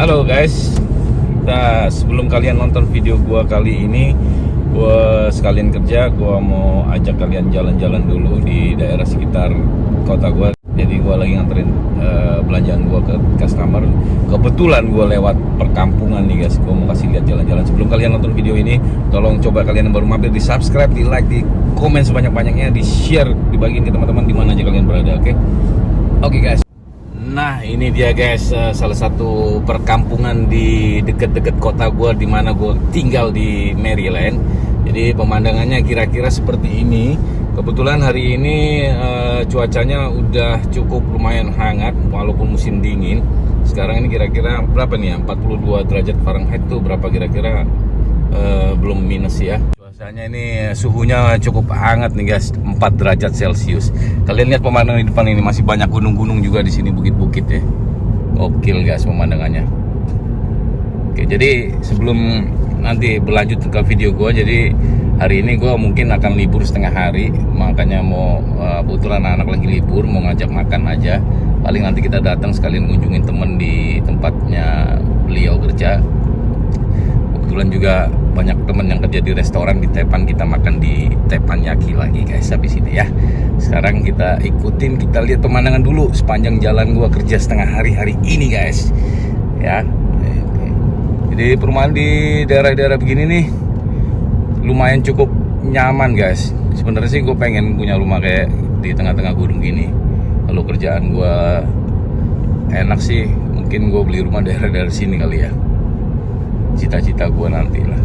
Halo guys, sebelum kalian nonton video gua kali ini, gua sekalian kerja, gua mau ajak kalian jalan-jalan dulu di daerah sekitar kota gua. Jadi gua lagi nganterin belanjaan gua ke customer. Kebetulan gua lewat perkampungan nih guys. Gua mau kasih lihat jalan-jalan. Sebelum kalian nonton video ini, tolong coba kalian yang baru mampir di subscribe, di like, di komen sebanyak-banyaknya, di share, dibagiin ke teman-teman di mana aja kalian berada. Oke guys. Nah ini dia guys, salah satu perkampungan di deket-deket kota gue, di mana gue tinggal di Maryland. Jadi pemandangannya kira-kira seperti ini. Kebetulan hari ini cuacanya udah cukup lumayan hangat walaupun musim dingin. Sekarang ini kira-kira berapa nih ya, 42 derajat Fahrenheit tuh berapa kira-kira, belum minus ya. Cuacanya ini suhunya cukup hangat nih guys, 4 derajat Celcius. Kalian lihat pemandangan di depan ini, masih banyak gunung-gunung juga di sini, bukit-bukit ya. Gokil guys pemandangannya. Oke, jadi sebelum nanti berlanjut ke video gue, jadi hari ini gue mungkin akan libur setengah hari, makanya mau kebetulan anak lagi libur, mau ngajak makan aja. Paling nanti kita datang sekalian ngunjungin temen di tempatnya beliau kerja. Kebetulan juga banyak temen yang kerja di restoran di Tepan, kita makan di Teppanyaki lagi guys habis ini ya. Sekarang kita ikutin, kita lihat pemandangan dulu sepanjang jalan gua kerja setengah hari ini guys ya. Jadi perumahan di daerah-daerah begini nih lumayan cukup nyaman guys. Sebenarnya sih gue pengen punya rumah kayak di tengah-tengah gunung gini. Kalau kerjaan gua enak sih, mungkin gue beli rumah daerah-daerah sini kali ya. Cita-cita gue nanti lah.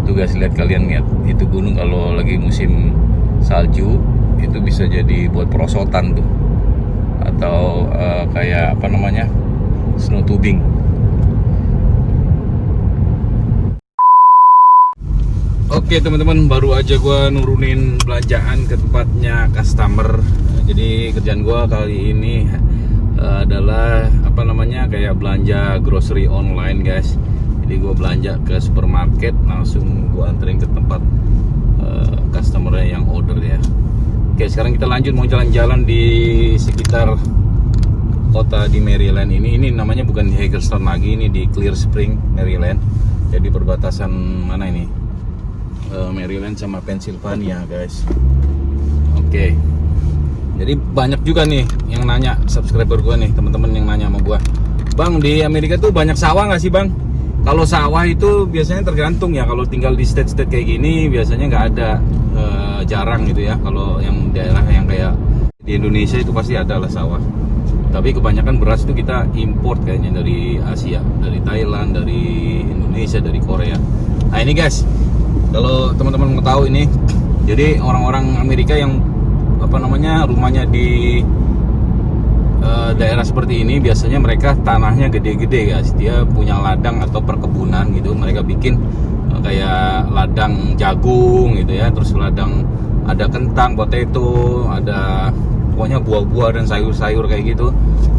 Tuh guys, lihat, kalian lihat itu gunung kalau lagi musim salju itu bisa jadi buat perosotan tuh, atau kayak apa namanya, snow tubing. Oke teman-teman, baru aja gue nurunin belanjaan ke tempatnya customer. Jadi kerjaan gue kali ini adalah apa namanya, kayak belanja grocery online guys. Jadi gue belanja ke supermarket, langsung gue anterin ke tempat customer yang order ya. Oke, sekarang kita lanjut mau jalan-jalan di sekitar kota di Maryland ini. Ini namanya bukan di Hagerstown lagi, ini di Clear Spring, Maryland. Jadi perbatasan mana ini? Maryland sama Pennsylvania guys. Oke. Jadi banyak juga nih yang nanya, subscriber gue nih, teman-teman yang nanya sama gue, "Bang, di Amerika tuh banyak sawah nggak sih bang?" Kalau sawah itu biasanya tergantung ya. Kalau tinggal di state-state kayak gini biasanya nggak ada, jarang gitu ya. Kalau yang daerah yang kayak di Indonesia itu pasti ada lah sawah. Tapi kebanyakan beras itu kita import kayaknya dari Asia, dari Thailand, dari Indonesia, dari Korea. Nah ini guys, kalau teman-teman mau tahu ini, jadi orang-orang Amerika yang apa namanya, rumahnya di daerah seperti ini, biasanya mereka tanahnya gede-gede guys. Dia punya ladang atau perkebunan gitu. Mereka bikin kayak ladang jagung gitu ya, terus ladang ada kentang, potato, ada pokoknya buah-buah dan sayur-sayur kayak gitu.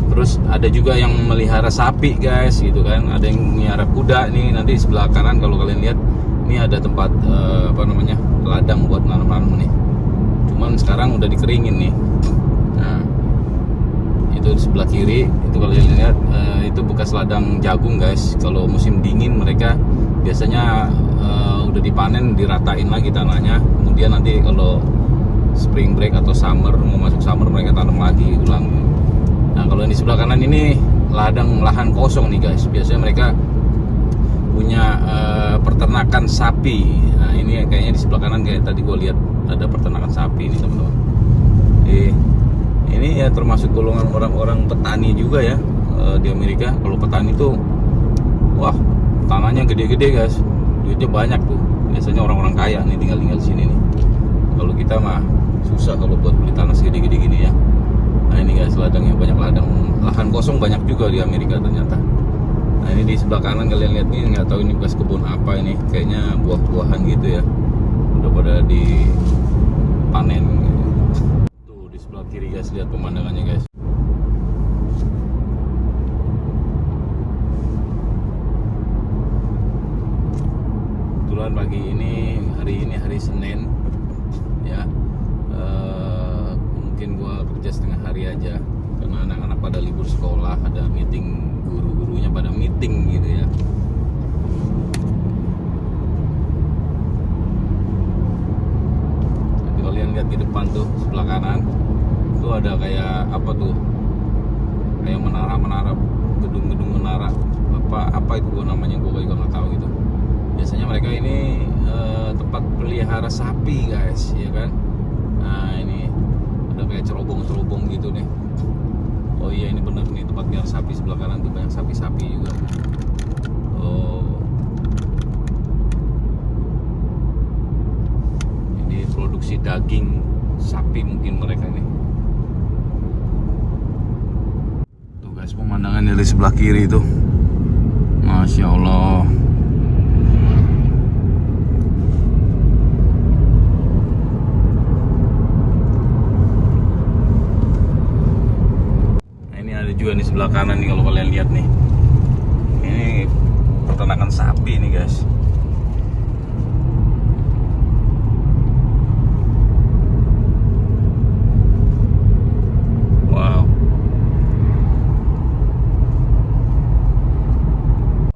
Terus ada juga yang melihara sapi guys gitu kan. Ada yang melihara kuda nih. Nanti di sebelah kanan kalau kalian lihat, ini ada tempat apa namanya, ladang buat nanam-nanam nih. Cuman sekarang udah dikeringin nih. Nah, itu di sebelah kiri itu kalian lihat, itu bekas ladang jagung guys. Kalau musim dingin mereka biasanya udah dipanen, diratain lagi tanahnya. Kemudian nanti kalau spring break atau summer, mau masuk summer, mereka tanam lagi ulang. Nah kalau yang di sebelah kanan ini lahan kosong nih guys. Biasanya mereka punya peternakan sapi. Nah ini kayaknya di sebelah kanan, kayak tadi gue lihat ada peternakan sapi nih teman-teman. Ini ya termasuk golongan orang-orang petani juga ya di Amerika. Kalau petani tuh, wah, tanahnya gede-gede guys, duitnya banyak tuh. Biasanya orang-orang kaya nih tinggal di sini nih. Kalau kita mah susah kalau buat beli tanah segede-gede gini ya. Nah ini guys, ladangnya banyak, lahan kosong banyak juga di Amerika ternyata. Nah ini di sebelah kanan kalian lihat nih, nggak tahu ini bekas kebun apa ini, kayaknya buah-buahan gitu ya, udah pada dipanen. Tuh di sebelah kiri guys, lihat pemandangannya guys. Kebetulan pagi ini, hari Senin ya, mungkin gua kerja setengah hari aja. karena anak-anak pada libur sekolah, ada meeting, guru-gurunya pada meeting gitu ya. Nanti kalian lihat di depan tuh sebelah kanan tuh ada kayak apa tuh, kayak menara-menara, gedung-gedung menara, apa itu gua namanya, gua juga nggak tahu gitu. Biasanya mereka ini tempat pelihara sapi guys, ya kan. Nah ini ada kayak cerobong-cerobong gitu nih. Oh iya, ini bener nih tempat pelihara sapi, sebelah kanan tuh banyak sapi-sapi juga. Oh, ini produksi daging sapi mungkin mereka ini. Tuh guys, pemandangan dari sebelah kiri itu, Masya Allah. Juga nih sebelah kanan nih, kalau kalian lihat nih, ini peternakan sapi nih guys. Wow.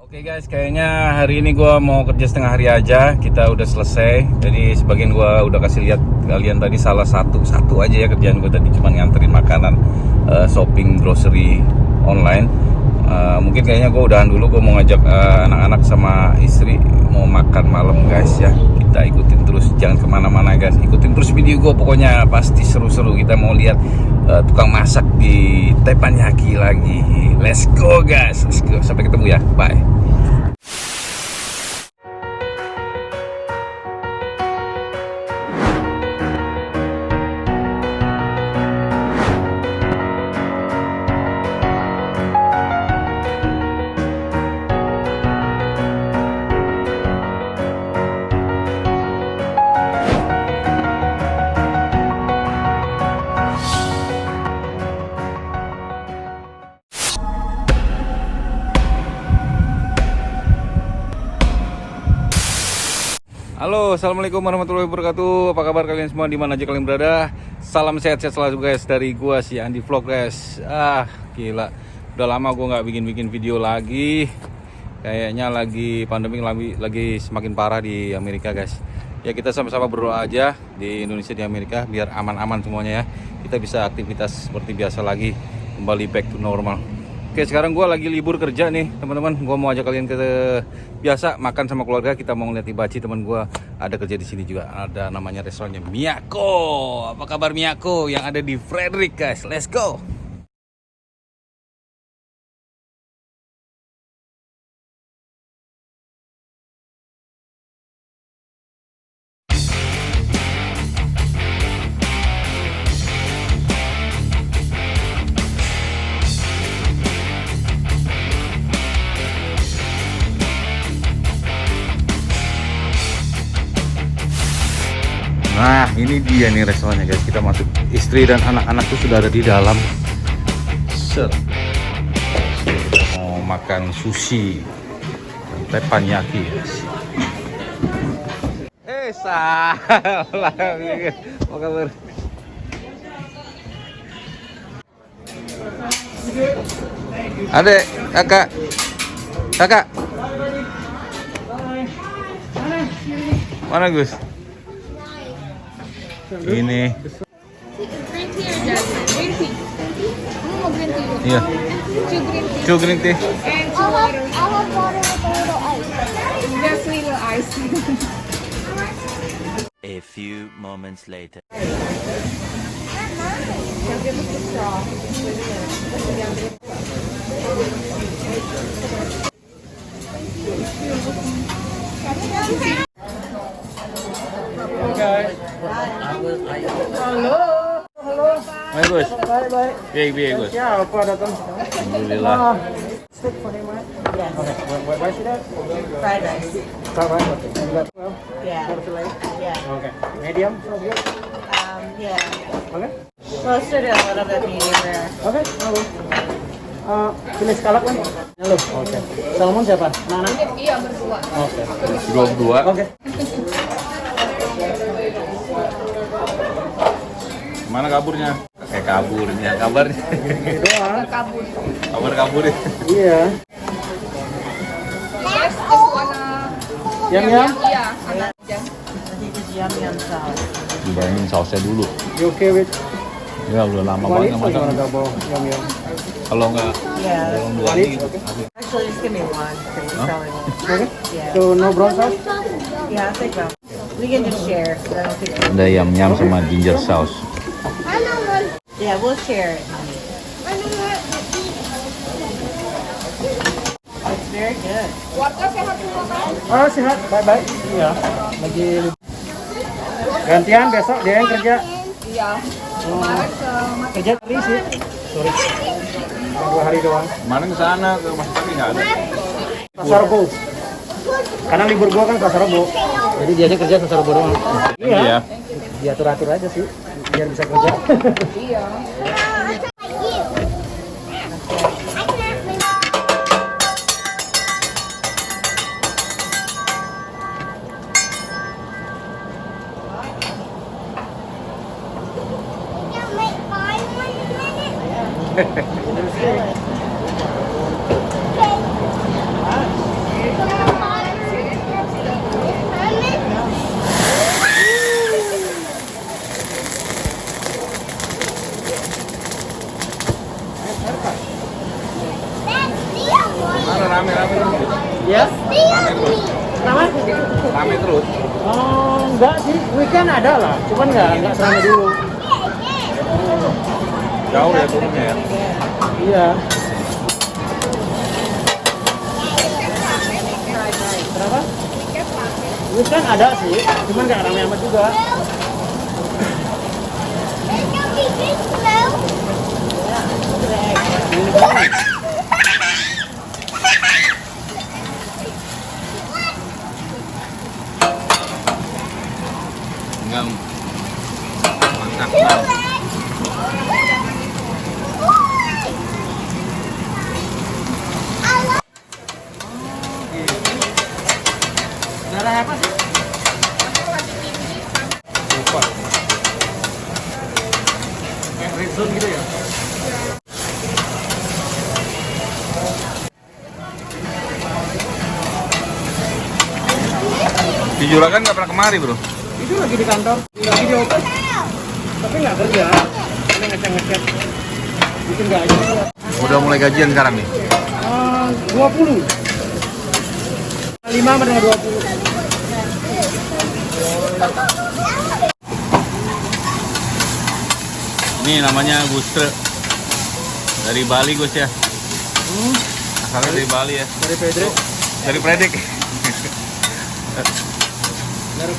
Oke guys, kayaknya hari ini gua mau kerja setengah hari aja. Kita udah selesai. Jadi sebagian gua udah kasih lihat kalian tadi, salah satu aja ya kerjaan gua tadi, cuma nganterin makanan, shopping grocery online. Mungkin kayaknya gue udahan dulu. Gue mau ngajak anak-anak sama istri mau makan malam guys ya. Kita ikutin terus, jangan kemana-mana guys, ikutin terus video gue, pokoknya pasti seru-seru. Kita mau lihat tukang masak di Teppanyaki lagi. Let's go guys, let's go. Sampai ketemu ya, bye. Halo, assalamualaikum warahmatullahi wabarakatuh. Apa kabar kalian semua, di mana aja kalian berada? Salam sehat-sehat selalu guys, dari gua si Andi Vlog guys. Gila, udah lama gua nggak bikin video lagi. Kayaknya lagi pandemi lagi semakin parah di Amerika guys. Ya kita sama-sama berdoa aja di Indonesia, di Amerika, biar aman-aman semuanya ya. Kita bisa aktivitas seperti biasa lagi, kembali back to normal. Oke, sekarang gue lagi libur kerja nih teman-teman. Gue mau ajak kalian ke biasa makan sama keluarga. Kita mau ngeliat Ibaci, teman gue ada kerja di sini juga. Ada namanya restorannya Miyako. Apa kabar Miyako yang ada di Frederick guys? Let's go. Nah, ini dia nih restorannya guys. Kita masuk, istri dan anak-anak tuh sudah ada di dalam. Set. Kita mau makan sushi Teppanyaki guys. Salah. Apa kabar? Adek, kakak. Mana Gus? Ini. Iya. Two green tea. I have water with a little ice. Just little ice. A few moments later. Hai Gus. Baik. Baik Gus. Ya, apa datang? Alhamdulillah. Steak for him, right? Yeah. Okay. What is that? Fried rice. Fried rice. Okay. You got 12? Yeah. Yeah. Okay. Medium. So good. Yeah. Okay. Roasted a little bit medium rare. Okay. Halo. Pilih skalak kan? Halo. Oke. Salmon siapa? Nana? Iya, berdua. Oke. Dua. Oke. Mana kaburnya? kaburnya, kabarnya. Doang. Kabar kabur ya. Iya. Yum yum. Nanti just yum sauce. Dibayangin sausnya dulu. You okay with Ya udah lama one banget each or you masak. wanna double yum yum? Kalau nggak Yeah. belum dua One nih each? gitu. Okay. Actually, just give me one because we're selling one. Okay. Yeah. So no brown sauce? Yeah, I'll take one. We can just share. 'Cause I don't think. Ada yam-yam sama ginger sauce. Yeah, we'll share it. It's very good. Oh sehat, bye-bye. Iya. Lagi gantian besok dia yang kerja. Iya. Kemarin ke Kerja hari sih. Sorry. Cuma 2 hari doang. Kemarin ke sana ke Mas Tapi nggak ada. Pasar Rebo. Karena libur gua kan Pasar Rebo. Jadi dia aja kerja Pasar Rebo doang. Iya. Diatur-atur aja sih biar bisa kerja. iya. Mana rame-rame terus? Ya? Rame terus. Kenapa? Rame terus. Oh, enggak sih. Weekend ada lah. Cuman enggak seramai dulu. Jauh ya turunnya ya. Iya. Kenapa? Weekend ada sih. Cuman enggak ramai amat juga. Enggak. Mantap. Darah apa sih? Lupa. Kayak red zone gitu ya? Di Juragan nggak pernah kemari bro. Itu lagi di kantor, lagi di office. Tapi nggak kerja. Ini ngecek-ngecek. Bikin nggak aja. Udah mulai gajian sekarang nih. 20. 5 sama dengan 20. Ini namanya Gustre. Dari Bali Gus ya. Asalnya dari Bali ya. Dari Pedro. Dari Predik.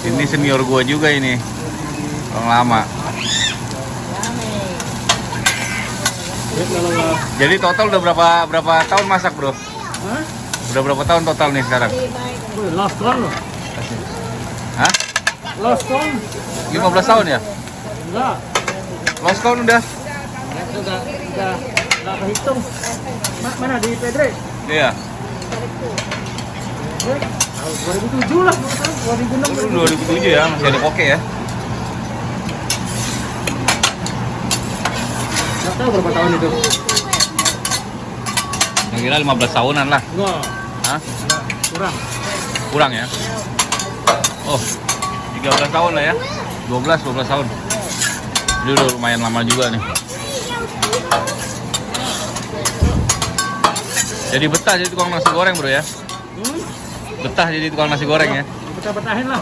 Ini senior gua juga ini. Orang lama. Jadi total udah berapa tahun masak, Bro? Hah? Udah berapa tahun total nih sekarang? Wih, lost count loh. Hah? Lost count. 15 tahun ya? Enggak. Lost count udah? Udah enggak kehitung. Mana di Pedro? Iya. 2007 lah, 2006. 2007 ya, masih ada koke ya. Nggak tahu berapa tahun itu. Yang kira 15 tahunan lah. Enggak, Hah? kurang. Kurang ya? Oh, 13 tahun lah ya. 12 tahun. Ini udah lumayan lama juga nih. Jadi betah jadi tukang nasi goreng, Bro ya. Betah jadi tukang nasi goreng ya. Betah-betahin lah.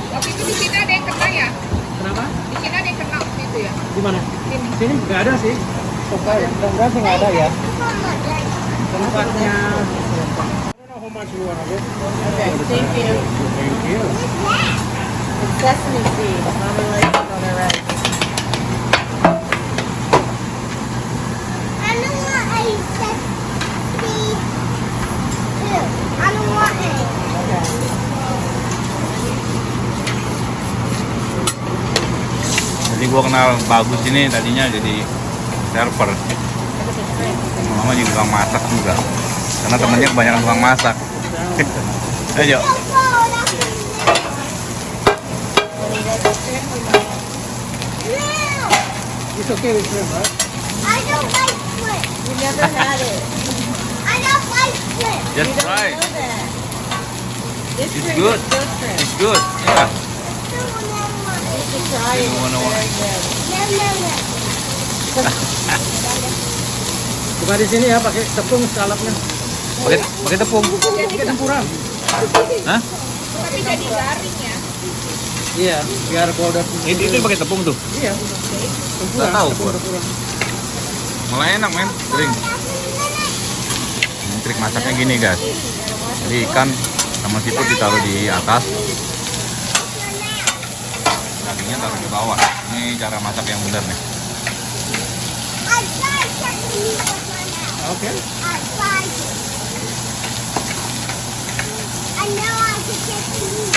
Waktu itu di sini ada yang kena ya? Kenapa? Di sini ada yang kena waktu itu ya? Di mana? Sini. Sini nggak ada sih. Mudah-mudahan sih nggak ada ya. Tempatnya. Okay, thank you. Thank you. It's sesame seeds. Mama likes it on the rice. I don't want a sesame too. I don't want it. Jadi gua kenal Bagus ini tadinya jadi server. Mama juga tukang masak juga. Karena temennya kebanyakan tukang masak. Ayo. It's okay with shrimp, right? I don't like shrimp. You never had it. I don't like shrimp. Just You don't try. know that. This It's shrimp good. is good shrimp. It's good. Yeah. You should try it. You It's wanna very good. Buka di sini ya, pakai tepung salapnya. Pakai tepung. Pakai campuran. Hah? Tapi jadi garing ya. Iya, biar kalau udah Itu pakai tepung tuh. Iya. Nggak tahu gua. Campuran. Malah enak men, kering. Trik masaknya gini guys. Jadi ikan sama siput ditaruh di atas, dagingnya taruh di bawah. Ini cara masak yang benar nih. I tried Japanese with my mouth. Oke. I tried it. I know I can Japanese.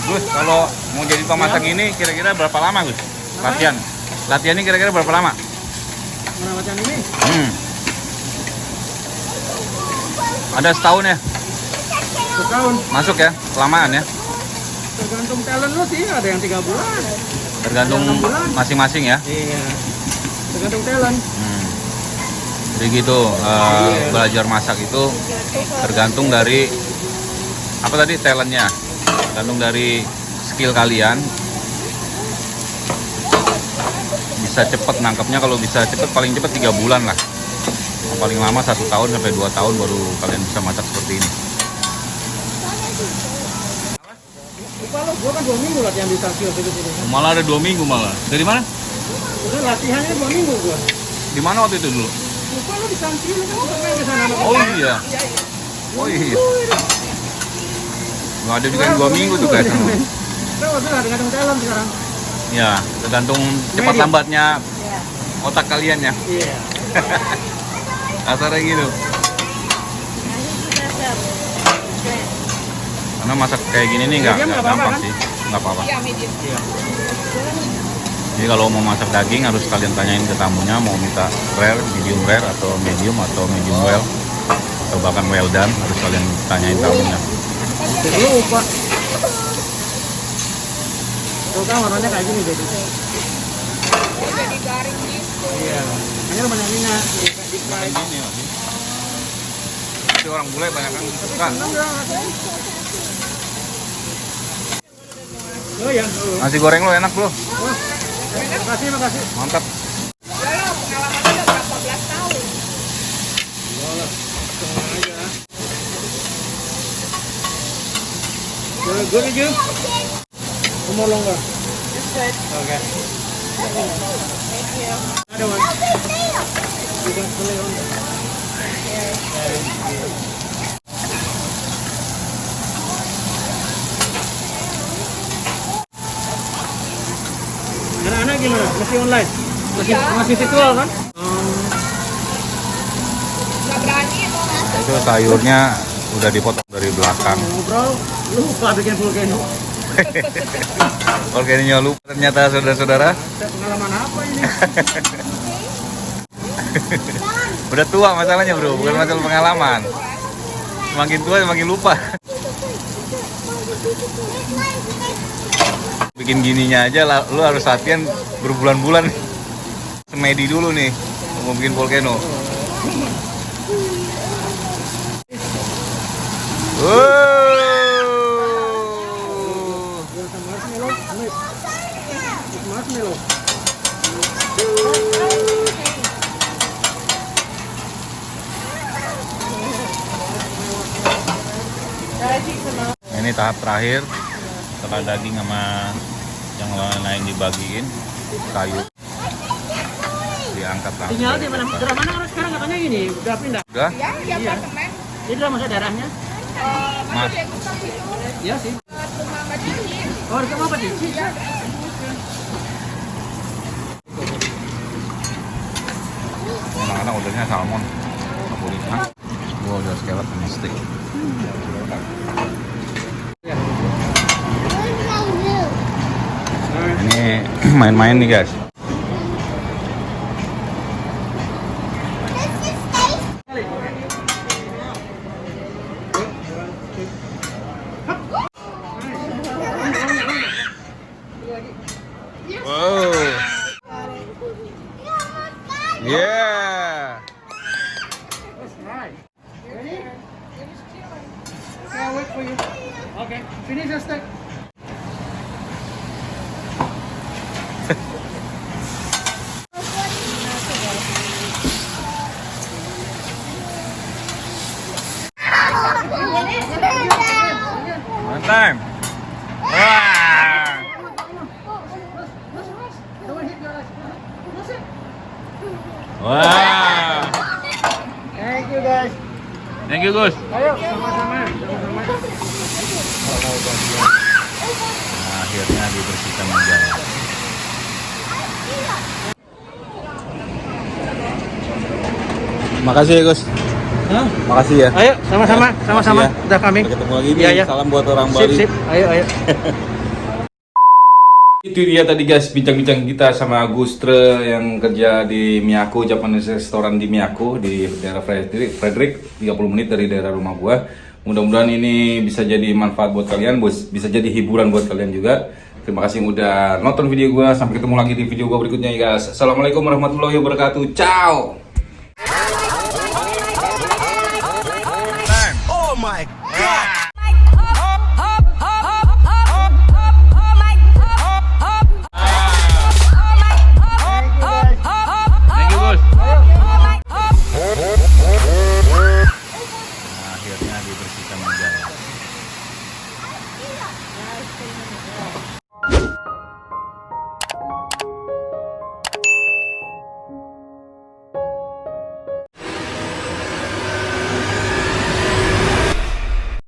Gus, kalau mau jadi pemasak ini kira-kira berapa lama Gus? Latihan. Latihannya kira-kira berapa lama? Mana macam ini? Ada setahun ya? Setahun. Masuk ya? Kelamaan ya? Tergantung talent lu sih, ada yang 3 bulan. Tergantung Ada 6 bulan. masing-masing ya? Iya. Tergantung talent. Jadi gitu, belajar masak itu tergantung dari apa tadi talentnya, tergantung dari skill kalian. Bisa cepet nangkepnya, kalau bisa cepet paling cepet 3 bulan lah. Paling lama 1 tahun sampai 2 tahun baru kalian bisa masak seperti ini. Lupa lo, gua kan 2 minggu latihan di stasiun gitu-gitu. Malah ada 2 minggu malah. Dari mana? Udah latihannya 2 minggu gua. Di mana waktu itu dulu? Lupa lo di stasiun kan pernah ke sana. Oh iya. Oh iya. Nggak ada juga yang 2 minggu tuh guys. Kan udah tergantung talent sekarang. Ya, tergantung cepat Medium. lambatnya otak kalian ya. Iya. Kasarnya gitu. Karena masak kayak gini nih nggak Medium nggak apa-apa, gampang kan? sih, nggak apa-apa. Iya, medium. Jadi kalau mau masak daging harus kalian tanyain ke tamunya mau minta rare, medium rare atau medium well atau bahkan well done, harus kalian tanyain tamunya. Jadi lupa. Tuh kan warnanya kayak gini jadi. Jadi garing gitu. Iya. Hanya banyak minyak. Di fry. Ini lagi. Tapi orang bule banyak kan suka. Oh ya. Nasi goreng lo enak bro, Makasih, makasih. mantap. Ya lo pengalamannya udah berapa belas tahun. Good with you? One more longer. It's good. Okay. Thank you. Ada one. You can put it on. Anak-anak gimana? Masih online? Masih virtual kan? Nggak berani mau masak. Itu sayurnya udah dipotong dari belakang. Ngobrol, lupa bikin volcano. Volcanonya lupa ternyata saudara-saudara. Ada pengalaman apa ini? Udah tua masalahnya bro, bukan masalah pengalaman. Semakin tua semakin lupa. Bikin gininya aja lu harus latihan berbulan-bulan. Semedi dulu nih mau bikin volcano. Wow. Marshmallow. Marshmallow. Ini tahap terakhir setelah daging sama yang lain dibagiin, kayu diangkat langsung. Tinggal di mana? Daerah mana orang sekarang katanya gini, udah pindah. Udah? Ya, ya Iya. apartemen. Ini udah masuk daerahnya? Mas. Masih Gustaf itu. Iya sih. Rumah Mbak Cici. Oh, itu apa sih? Anak-anak ordernya salmon. Hah? Gua udah scallop sama steak. Ini main-main nih guys. for you. Okay, finish your steak. Mantap. Wah. Wah. Thank you guys. Thank you, Gus. Ayo, sama-sama. Sama-sama. Nah, akhirnya dibersihkan menjadi. Makasih ya, Gus. Hah? Makasih ya. Ayo, sama-sama. Sama-sama. Iya. Udah kami. Sampai ketemu lagi nih. Iya, iya. Salam buat orang Sip, Bali. sip. Ayo, ayo. Itu dia tadi guys bincang-bincang kita sama Gustre yang kerja di Miyako, Japanese restoran di Miyako di daerah Frederick 30 menit dari daerah rumah gua. Mudah-mudahan ini bisa jadi manfaat buat kalian, bisa jadi hiburan buat kalian juga. Terima kasih yang udah nonton video gua. Sampai ketemu lagi di video gua berikutnya ya guys. Assalamualaikum warahmatullahi wabarakatuh. Ciao.